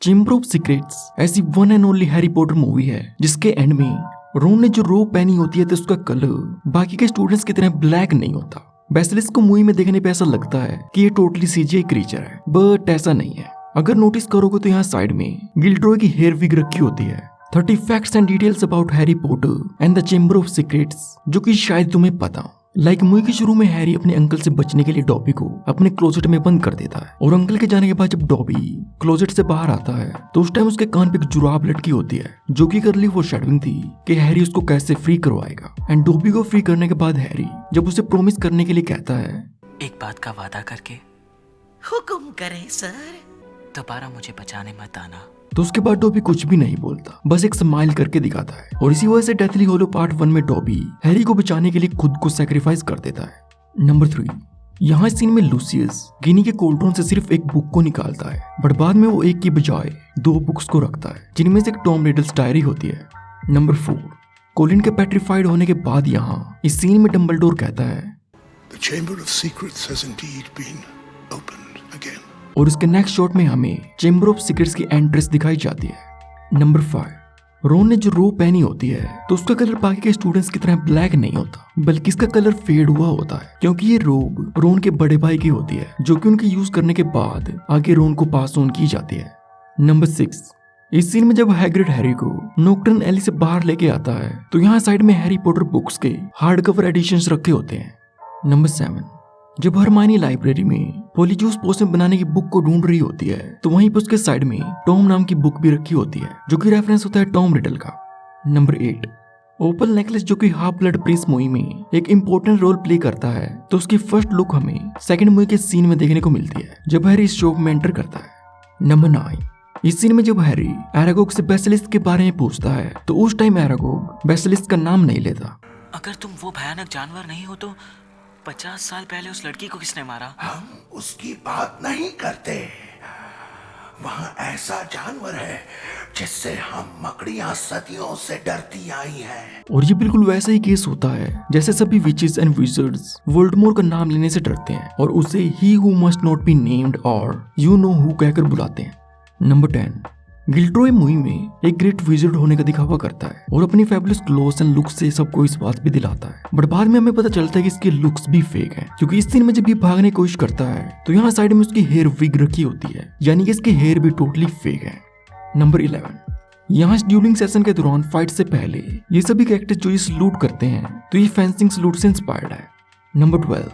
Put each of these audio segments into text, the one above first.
Chamber of secrets ऐसी one and only Harry Potter movie है जिसके एंड में रोन ने जो रोब पहनी होती है तो उसका कलर बाकी के स्टूडेंट्स की तरह ब्लैक नहीं होता। बेसिलिस्क को मूवी में देखने पे ऐसा लगता है कि ये टोटली सीजीआई क्रीचर है, बट ऐसा नहीं है। अगर नोटिस करोगे तो यहाँ साइड में गिल्ड्रॉय की हेयर विग रखी होती है। 30 facts and details about Harry Potter and the chamber of secrets जो कि शायद तुम्हें पता हो। मूवी के शुरू में हैरी अपने अंकल से बचने के लिए डॉबी को अपने क्लोजेट में बंद कर देता है और अंकल के जाने के बाद जब डॉबी क्लोजेट से बाहर आता है तो उस टाइम उसके कान पे एक जुराब लटकी होती है जो कि करली वो शेडविंग थी कि हैरी उसको कैसे फ्री करवाएगा। एंड डॉबी को फ्री करने के बाद हैरी जब उसे प्रॉमिस करने के लिए कहता है एक बात का वादा करके हुक्म करें सर, दोबारा मुझे बचाने मत आना, तो उसके बाद डॉबी कुछ भी नहीं बोलता, बस एक स्माइल करके दिखाता है। और इसी वजह से डेथली होलो पार्ट 1 में डॉबी हैरी को बचाने के लिए खुद को सैक्रिफाइस कर देता है। नंबर 3, यहाँ सीन में लूसियस गिनी के कोल्ड्रोन से सिर्फ एक बुक को निकालता है, बट बाद में वो एक की बजाय 2 बुक्स को रखता है जिनमें से एक टॉम रिडल्स डायरी होती है। नंबर 4, कोलिन के पेट्रिफाइड होने के बाद यहाँ इस सीन में डंबलडोर कहता है The Chamber of Secrets has indeed been opened again. और उसके नेक्स्ट शॉट में हमें चेम्बर ऑफ सीक्रेट्स की एंट्रेंस दिखाई जाती है। नंबर 5, रोन ने जो रोब पहनी होती है तो उसका कलर बाकी के स्टूडेंट्स की तरह ब्लैक नहीं होता, बल्कि इसका कलर फेड हुआ होता है क्योंकि ये रोब रोन के बड़े भाई की होती है जो कि उनके यूज करने के बाद आगे रोन को पास ऑन की जाती है। नंबर 6, इस सीन में जब हैग्रिड हैरी को नॉक्टर्न एली से बाहर लेके आता है तो यहाँ साइड में हैरी पॉटर बुक्स के हार्ड कवर एडिशंस रखे होते हैं। नंबर 7, जब हरमाइनी लाइब्रेरी में पॉलीजूस पोशन बनाने की बुक को ढूंढ रही होती है तो वहीं पर उसके साइड में टॉम नाम की बुक भी रखी होती है जो कि रेफरेंस होता है टॉम रिडल का। नंबर 8, ओपल नेकलेस जो कि हाफ ब्लड प्रिंस मूवी में एक इंपॉर्टेंट रोल प्ले करता है तो उसकी फर्स्ट लुक हमें सेकंड मूवी के सीन में देखने को मिलती है जब हैरी इस शॉप में एंटर करता है। नंबर 9, इस सीन में जब हैरी एरागोग से बेसिलिस्क के बारे में पूछता है तो उस टाइम एरागोग बेसिलिस्क का नाम नहीं लेता। अगर तुम वो भयानक जानवर नहीं हो तो 50 साल पहले उस लड़की को किसने मारा? हम उसकी बात नहीं करते। वहाँ ऐसा जानवर है जिससे हम मकड़ियाँ सदियों से डरती आई हैं। और ये बिल्कुल वैसा ही केस होता है जैसे सभी विचेस एंड विजर्ड्स वोल्डेमॉर्ट का नाम लेने से डरते हैं और उसे he who must not be named और यू नो हु कहकर बुलाते हैं। नंबर 10, गिल्ड्रॉय मूवी में एक ग्रेट विजिट होने का दिखावा करता है और अपनी फैबुलस क्लोथ्स एंड लुक्स से सबको इस बात भी दिलाता है, बट बाद में हमें पता चलता है कि इसके लुक्स भी फेक हैं क्योंकि इस सीन में जब ये भागने की कोशिश करता है तो यहाँ साइड में उसकी हेयर विग रखी होती है, यानी कि इसके हेयर भी टोटली फेक है। नंबर 11, यहाँ ड्यूलिंग सेशन के दौरान फाइट से पहले ये सभी कैरेक्टर्स जो ये सलूट करते हैं तो ये फेंसिंग सलूट से इंस्पायर्ड है। नंबर 12,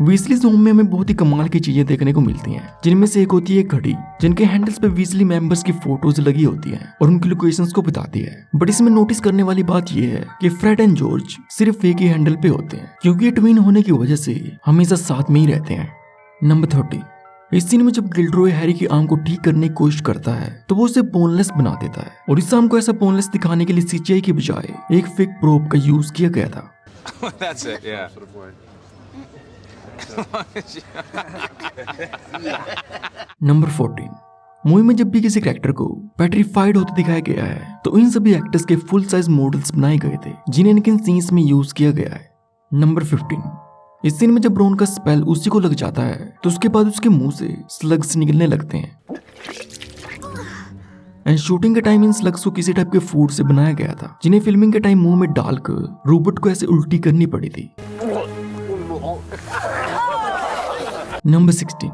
वीजलीज होम में हमें बहुत ही कमाल की चीजें देखने को मिलती हैं जिनमें से एक होती है घड़ी जिनके हैंडल्स पे वीजली मेंबर्स की फोटोज लगी होती हैं और उनकी लोकेशंस को बताती है। बट इसमें नोटिस करने वाली बात यह है कि फ्रेड एंड जॉर्ज सिर्फ एक ही हैंडल पे होते हैं क्योंकि ये ट्विन होने की वजह से हमेशा साथ में ही रहते हैं। नंबर 30, इस सीन में जब गिल्ड्रॉय हैरी की आर्म को ठीक करने की कोशिश करता है तो वो उसे बोनलेस बना देता है और इस आर्म को ऐसा बोनलेस दिखाने के लिए सीजीआई की बजाय एक फेक प्रोब का यूज किया गया था। That's it, yeah. Number 14, movie में जब भी किसी कैरेक्टर को पेट्रिफाइड होते दिखाया गया है तो इन सभी एक्टर्स के फुल साइज मॉडल्स बनाए गए थे जिन्हें इनके सीन्स में यूज किया गया है। नंबर 15, इस सीन में जब रोन का स्पेल उसी को लग जाता है तो उसके बाद उसके मुंह से स्लग्स निकलने लगते हैं एंड शूटिंग के टाइम इन स्लग्स को किसी टाइप के फूड से बनाया गया था जिन्हें फिल्मिंग के टाइम मुंह में डालकर रोबोट को ऐसे उल्टी करनी पड़ी थी। नंबर 16,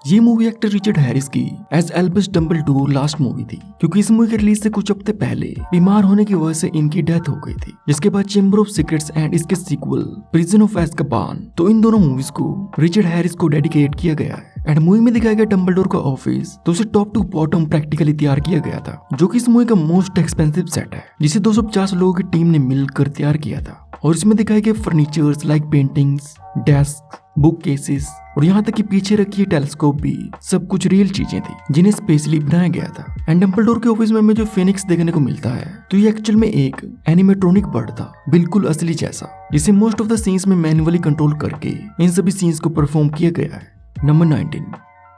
ये मूवी एक्टर रिचर्ड हैरिस की as Albus Dumbledore last movie थी क्योंकि इस मूवी के रिलीज से कुछ हफ्ते पहले बीमार होने की वजह से इनकी डेथ हो गई थी, जिसके बाद चेम्बर ऑफ सीक्रेट्स एंड इसके सीक्वल प्रिजन ऑफ एज़्काबान तो इन दोनों मूवीज को रिचर्ड हैरिस को डेडिकेट किया गया है। एंड मूवी में दिखाया गया डंबलडोर का ऑफिस तो उसे टॉप टू बॉटम प्रैक्टिकली तैयार किया गया था जो कि इस मूवी का मोस्ट एक्सपेंसिव सेट है जिसे 250 लोगों की टीम ने मिलकर तैयार किया था। और इसमें दिखाए गए furnitures like paintings, desk, book cases और यहाँ तक कि पीछे रखी टेलीस्कोप भी सब कुछ रियल चीजें थी जिन्हें स्पेशली बनाया गया था। एंड डंबलडोर के ऑफिस में हमें जो फिनिक्स देखने को मिलता है तो ये एक्चुअल में एक एनिमेट्रॉनिक बर्ड था, बिल्कुल असली जैसा, जिसे मोस्ट ऑफ द सीन्स में मैन्युअली कंट्रोल करके इन सभी सीन्स को परफॉर्म किया गया है। नंबर 19,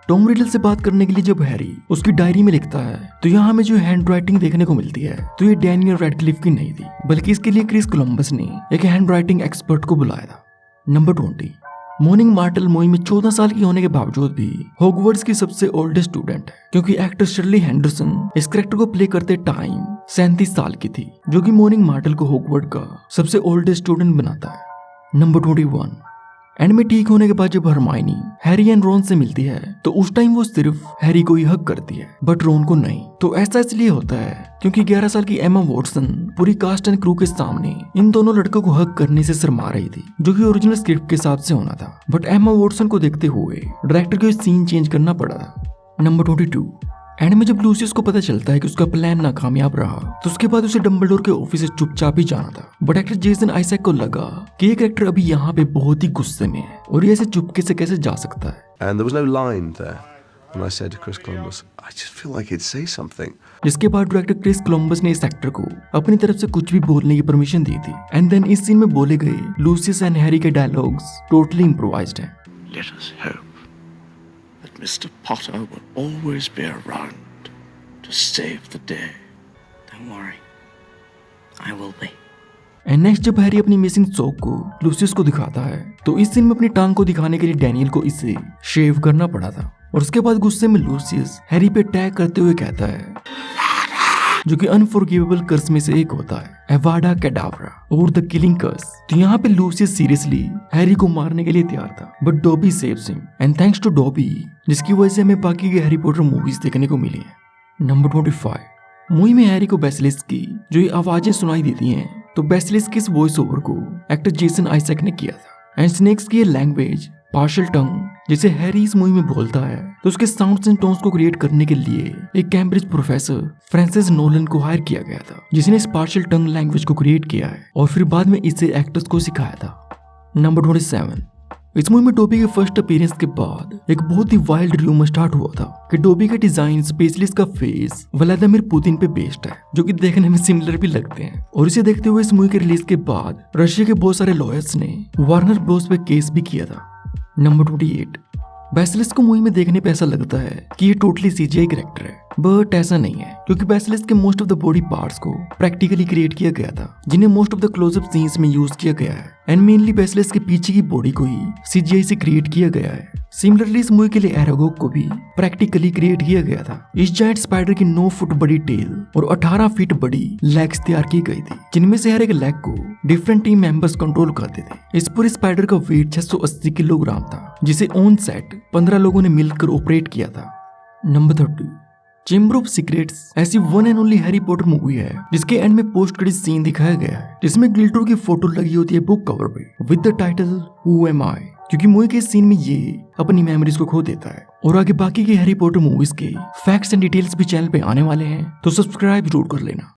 टॉम रिडल से बात करने के लिए जब हैरी उसकी डायरी में लिखता है तो यहाँ हमें जो हैंड राइटिंग देखने को मिलती है तो ये डैनियल रेडक्लिफ की नहीं थी, बल्कि इसके लिए क्रिस कोलंबस ने एक हैंड राइटिंग एक्सपर्ट को बुलाया था। नंबर 20, मॉर्निंग मार्टल मूवी में 14 साल की होने के बावजूद भी हॉगवर्ट्स की सबसे ओल्डेस्ट स्टूडेंट है, क्योंकि एक्टर शर्ली हैंडरसन इस कैरेक्टर को प्ले करते टाइम 37 साल की थी, जो कि मॉर्निंग मार्टल को हॉगवर्ट का सबसे ओल्डेस्ट स्टूडेंट बनाता है। नंबर 21। एंड में ठीक होने के बाद जब हरमाइनी हैरी एंड रॉन से मिलती है तो उस टाइम वो सिर्फ हैरी को ही हक करती है, बट रॉन को नहीं। तो ऐसा इसलिए होता है क्योंकि 11 साल की एमा वॉटसन पूरी कास्ट एंड क्रू के सामने इन दोनों लड़कों को हक करने से शर्मा रही थी, जो कि ओरिजिनल स्क्रिप्ट के हिसाब से होना था, बट एमा वॉटसन को देखते हुए डायरेक्टर को सीन चेंज करना पड़ा था। नंबर 22। एंड में जब लूसियस को पता चलता है कि उसका प्लान नाकामयाब रहा तो उसके बाद उसे डंबलडोर के ऑफिस से चुपचाप ही जाना था, बट एक्टर जेसन आइजैक को लगा कि ये कैरेक्टर अभी यहाँ पे बहुत ही गुस्से में है और ये ऐसे चुपके से कैसे जा सकता है। And there was no line there when I said to Chris Columbus, I just feel like he'd say something. जिसके बाद डायरेक्टर क्रिस कोलंबस ने इस एक्टर को अपनी तरफ से कुछ भी बोलने की परमिशन दी थी। एंड देन इस सीन में बोले गए लूसियस एंड हैरी के डायलॉग्स टोटली इम्प्रोवाइज्ड हैं। Let us hope that Mr. Potter will always be around to save the day. Don't worry, I will be. And next जब Harry अपनी missing sock को Lucius को दिखाता है तो इस सीन में अपनी टांग को दिखाने के लिए डैनियल को इसे शेव करना पड़ा था, और उसके बाद गुस्से में लूसियस हैरी पे अटैक करते हुए कहता है, जो कि अनफॉरगिवेबल कर्स में से एक होता है, एवाडा कैडावरा और द किलिंग कर्स। तो यहाँ पे लूसियस सीरियसली हैरी को मारने के लिए तैयार था, but Dobby saves him, and thanks to Dobby, जिसकी वजह से हमें बाकी के हैरी पॉटर मूवीज देखने को मिली है। नंबर 25। मूवी में हैरी को बेसिलिस्क की जो ये आवाजें सुनाई देती हैं, तो बेसिलिस्क की इस वॉइस ओवर को एक्टर जेसन आइजैक ने किया था। एंड स्नेक्स की ये लैंग्वेज पार्शियल टंग जिसे हैरी इस मूवी में बोलता है, तो उसके साउंड्स एंड टोन्स को क्रिएट करने के लिए एक कैम्ब्रिज प्रोफेसर फ्रांसिस नोलन को हायर किया गया था, जिसने इस पार्शियल टंग लैंग्वेज को क्रिएट किया है और फिर बाद में इसे एक्टर्स को सिखाया था। नंबर 27। इस मूवी में डोबी के फर्स्ट अपीयरेंस के बाद एक बहुत ही वाइल्ड रूमर स्टार्ट हुआ था कि डोबी का डिजाइन स्पेशली इसका फेस व्लादिमीर पुतिन पे बेस्ड है, जो कि देखने में सिमिलर भी लगते हैं। और इसे देखते हुए इस मूवी के रिलीज के बाद रशिया के बहुत सारे लॉयर्स ने वार्नर ब्रोस पे केस भी किया था। नंबर 28। बेसिलिस्क को मूवी में देखने पे ऐसा लगता है कि ये टोटली सीजीआई कैरेक्टर है, बट ऐसा नहीं है, क्योंकि बेसिलिस्क के most of the body parts को प्रैक्टिकली क्रिएट किया गया था, जिन्हें most of the close up scenes में यूज किया गया है। एंड मेनली बेसिलिस्क के पीछे की बॉडी को ही सीजीआई से क्रिएट किया गया है। सिमिलरली इस मूवी के लिए एरागोग को भी प्रैक्टिकली क्रिएट किया गया था। इस जायंट स्पाइडर की 9 फुट बड़ी टेल और 18 फीट बड़ी लेग्स तैयार की गई थी, जिनमें से हर एक लेग को डिफरेंट टीम मेंबर्स कंट्रोल करते थे। इस पूरे स्पाइडर का वेट 680 किलोग्राम था, जिसे ऑन सेट 15 लोगों ने मिलकर ऑपरेट किया था। नंबर 30। चेंबर ऑफ सीक्रेट्स ऐसी one and only Harry Potter movie है जिसके एंड में पोस्ट क्रेडिट सीन दिखाया गया है, जिसमें गिल्डोर की फोटो लगी होती है बुक कवर पे with the title who am I, क्योंकि मूवी के सीन में ये अपनी मेमोरीज को खो देता है। और आगे बाकी के हैरी पॉटर मूवीज के फैक्ट्स एंड डिटेल्स भी चैनल पे आने वाले हैं, तो सब्सक्राइब जरूर कर लेना।